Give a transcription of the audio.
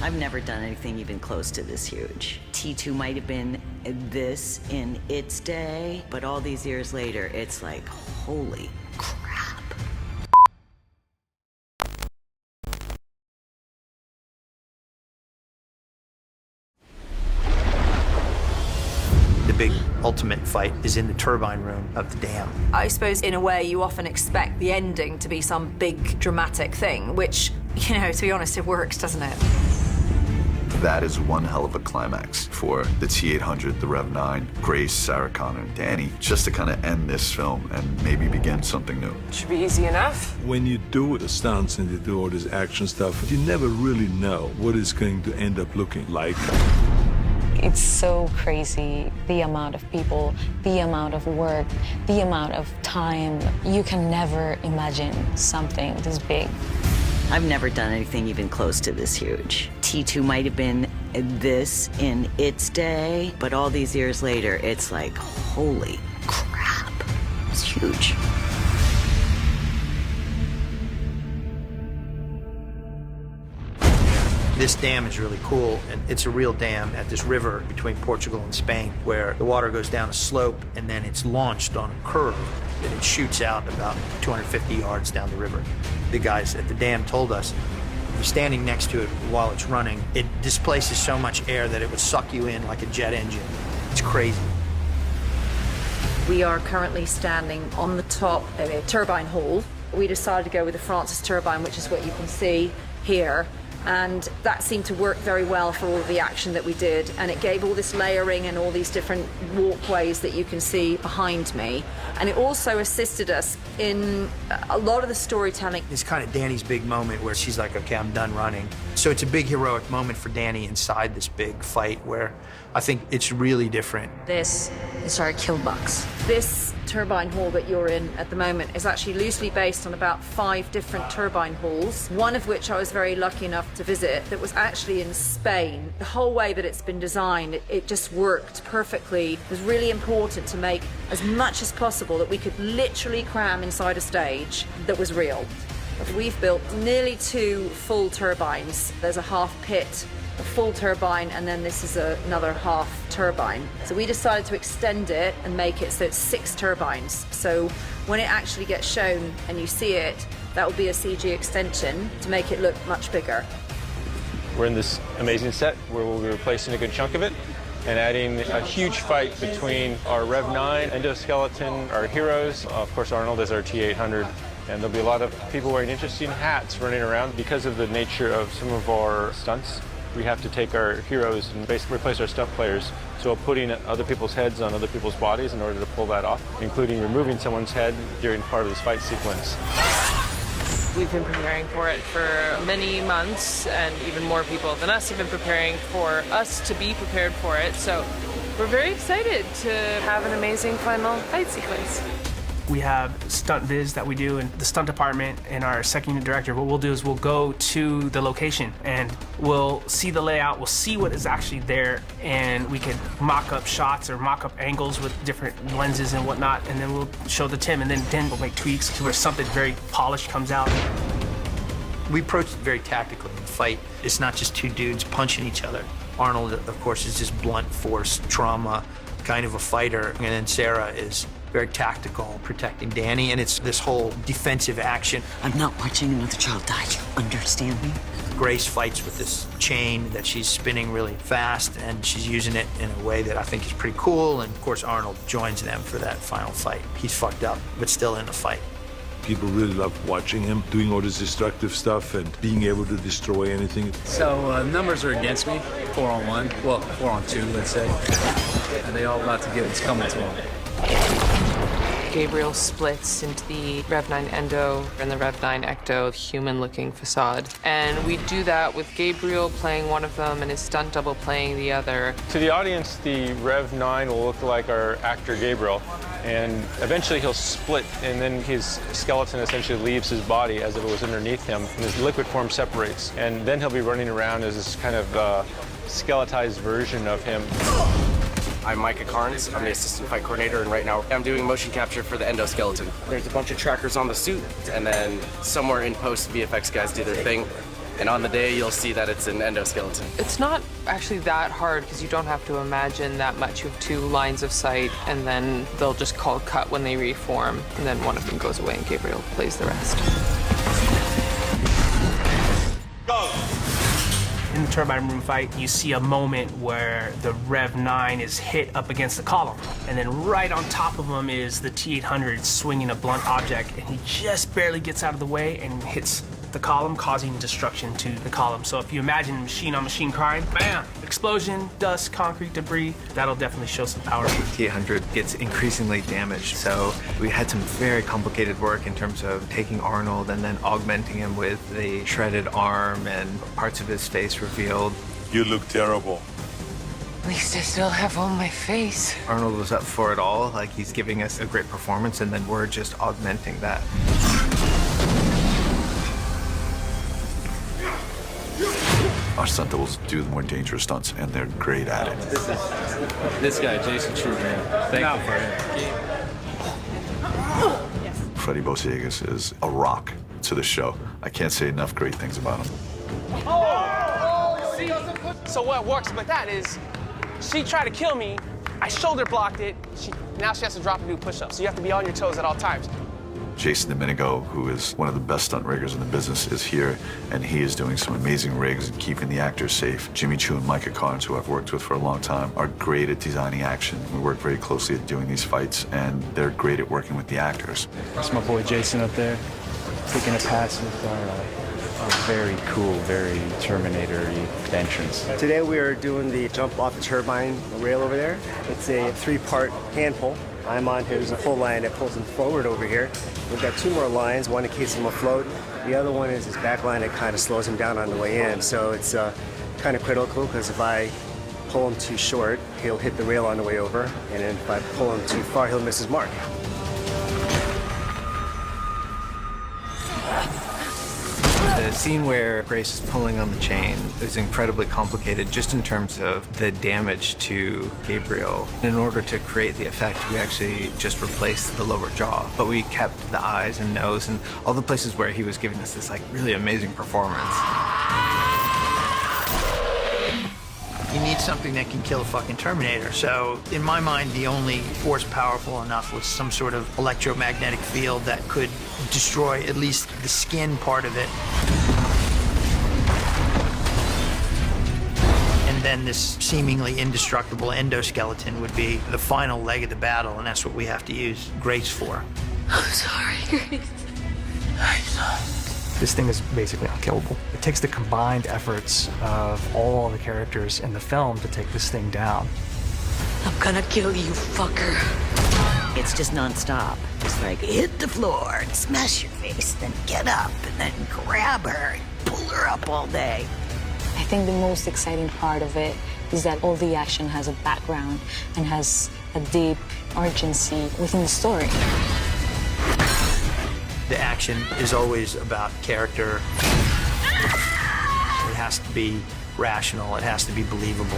I've never done anything even close to this huge. T2 might have been this in its day, but all these years later, it's like, holy crap. The big ultimate fight is in the turbine room of the dam. I suppose in a way you often expect the ending to be some big dramatic thing, which, you know, to be honest, it works, doesn't it? That is one hell of a climax for the T-800, the Rev-9, Grace, Sarah Connor, and Danny, just to kind of end this film and maybe begin something new. Should be easy enough. When you do the stunts and you do all this action stuff, you never really know what it's going to end up looking like. It's so crazy, the amount of people, the amount of work, the amount of time. You can never imagine something this big. I've never done anything even close to this huge. T2 might have been this in its day, but all these years later, it's like, holy crap. It's huge. This dam is really cool, and it's a real dam at this river between Portugal and Spain, where the water goes down a slope and then it's launched on a curve, and it shoots out about 250 yards down the river. The guys at the dam told us, if you're standing next to it while it's running, it displaces so much air that it would suck you in like a jet engine. It's crazy. We are currently standing on the top of a turbine hall. We decided to go with the Francis turbine, which is what you can see here. And that seemed to work very well for all of the action that we did, and it gave all this layering and all these different walkways that you can see behind me. And it also assisted us in a lot of the storytelling. It's kind of Danny's big moment where she's like, okay, I'm done running. So it's a big heroic moment for Danny inside this big fight where I think it's really different. This is our kill box. This turbine hall that you're in at the moment is actually loosely based on about 5 different turbine halls, one of which I was very lucky enough to visit that was actually in Spain. The whole way that it's been designed, it just worked perfectly. It was really important to make as much as possible that we could literally cram inside a stage that was real. We've built nearly 2 full turbines. There's a half pit, a full turbine, and then this is another half turbine. So we decided to extend it and make it so it's 6 turbines. So when it actually gets shown and you see it, that will be a CG extension to make it look much bigger. We're in this amazing set where we'll be replacing a good chunk of it and adding a huge fight between our Rev-9 endoskeleton, our heroes, of course Arnold is our T-800, and there'll be a lot of people wearing interesting hats running around because of the nature of some of our stunts. We have to take our heroes and basically replace our stunt players, so putting other people's heads on other people's bodies in order to pull that off, including removing someone's head during part of this fight sequence. We've been preparing for it for many months, and even more people than us have been preparing for us to be prepared for it. So we're very excited to have an amazing final fight sequence. We have stunt viz that we do in the stunt department, and our second unit director, what we'll do is we'll go to the location and we'll see the layout, we'll see what is actually there, and we can mock up shots or mock up angles with different lenses and whatnot, and then we'll show the Tim, and then we'll make tweaks to where something very polished comes out. We approach it very tactically in the fight. It's not just 2 dudes punching each other. Arnold, of course, is just blunt force, trauma, kind of a fighter, and then Sarah is very tactical, protecting Danny, and it's this whole defensive action. I'm not watching another child die, you understand me? Grace fights with this chain that she's spinning really fast, and she's using it in a way that I think is pretty cool, and of course Arnold joins them for that final fight. He's fucked up, but still in the fight. People really love watching him doing all this destructive stuff and being able to destroy anything. So numbers are against me, 4-on-1, well, 4-on-2, let's say, and they all about to get what's coming to them. Gabriel splits into the Rev-9 Endo and the Rev-9 Ecto human-looking facade. And we do that with Gabriel playing one of them and his stunt double playing the other. To the audience, the Rev-9 will look like our actor Gabriel, and eventually he'll split, and then his skeleton essentially leaves his body as if it was underneath him, and his liquid form separates. And then he'll be running around as this kind of skeletized version of him. I'm Micah Carnes. I'm the assistant fight coordinator, and right now I'm doing motion capture for the endoskeleton. There's a bunch of trackers on the suit, and then somewhere in post, VFX guys do their thing. and on the day you'll see that it's an endoskeleton. It's not actually that hard because you don't have to imagine that much. You have 2 lines of sight, and then they'll just call cut when they reform, and then one of them goes away and Gabriel plays the rest. In the turbine room fight, you see a moment where the Rev 9 is hit up against the column, and then right on top of him is the T-800 swinging a blunt object, and he just barely gets out of the way and hits the column, causing destruction to the column. So if you imagine machine-on-machine crime, bam, explosion, dust, concrete debris, that'll definitely show some power. T-800 gets increasingly damaged, so we had some very complicated work in terms of taking Arnold and then augmenting him with the shredded arm and parts of his face revealed. You look terrible. At least I still have all my face. Arnold was up for it all, like he's giving us a great performance, and then we're just augmenting that. Our stunt doubles do the more dangerous stunts, and they're great at it. This guy, Jason True, man. Thank you for him. Freddie Bosiegas is a rock to the show. I can't say enough great things about him. So what works with that is, she tried to kill me, I shoulder blocked it, now she has to drop and do push-ups, so you have to be on your toes at all times. Jason Domenico, who is one of the best stunt riggers in the business, is here, and he is doing some amazing rigs and keeping the actors safe. Jimmy Choo and Micah Carnes, who I've worked with for a long time, are great at designing action. We work very closely at doing these fights, and they're great at working with the actors. That's my boy Jason up there, taking a pass with our very cool, very Terminator-y entrance. Today we are doing the jump off the turbine rail over there. It's a 3-part hand pull. I'm on his pull line that pulls him forward over here. We've got 2 more lines, one that keeps him afloat. The other one is his back line that kind of slows him down on the way in. So it's kind of critical because if I pull him too short, he'll hit the rail on the way over. And then if I pull him too far, he'll miss his mark. The scene where Grace is pulling on the chain is incredibly complicated just in terms of the damage to Gabriel. In order to create the effect, we actually just replaced the lower jaw, but we kept the eyes and nose and all the places where he was giving us this like really amazing performance. You need something that can kill a fucking Terminator. So, in my mind, the only force powerful enough was some sort of electromagnetic field that could destroy at least the skin part of it. And then this seemingly indestructible endoskeleton would be the final leg of the battle, and that's what we have to use Grace for. I'm sorry, Grace. This thing is basically unkillable. It takes the combined efforts of all the characters in the film to take this thing down. I'm gonna kill you, fucker. It's just nonstop. It's like, hit the floor and smash your face, then get up and then grab her and pull her up all day. I think the most exciting part of it is that all the action has a background and has a deep urgency within the story. The action is always about character. It has to be rational, it has to be believable.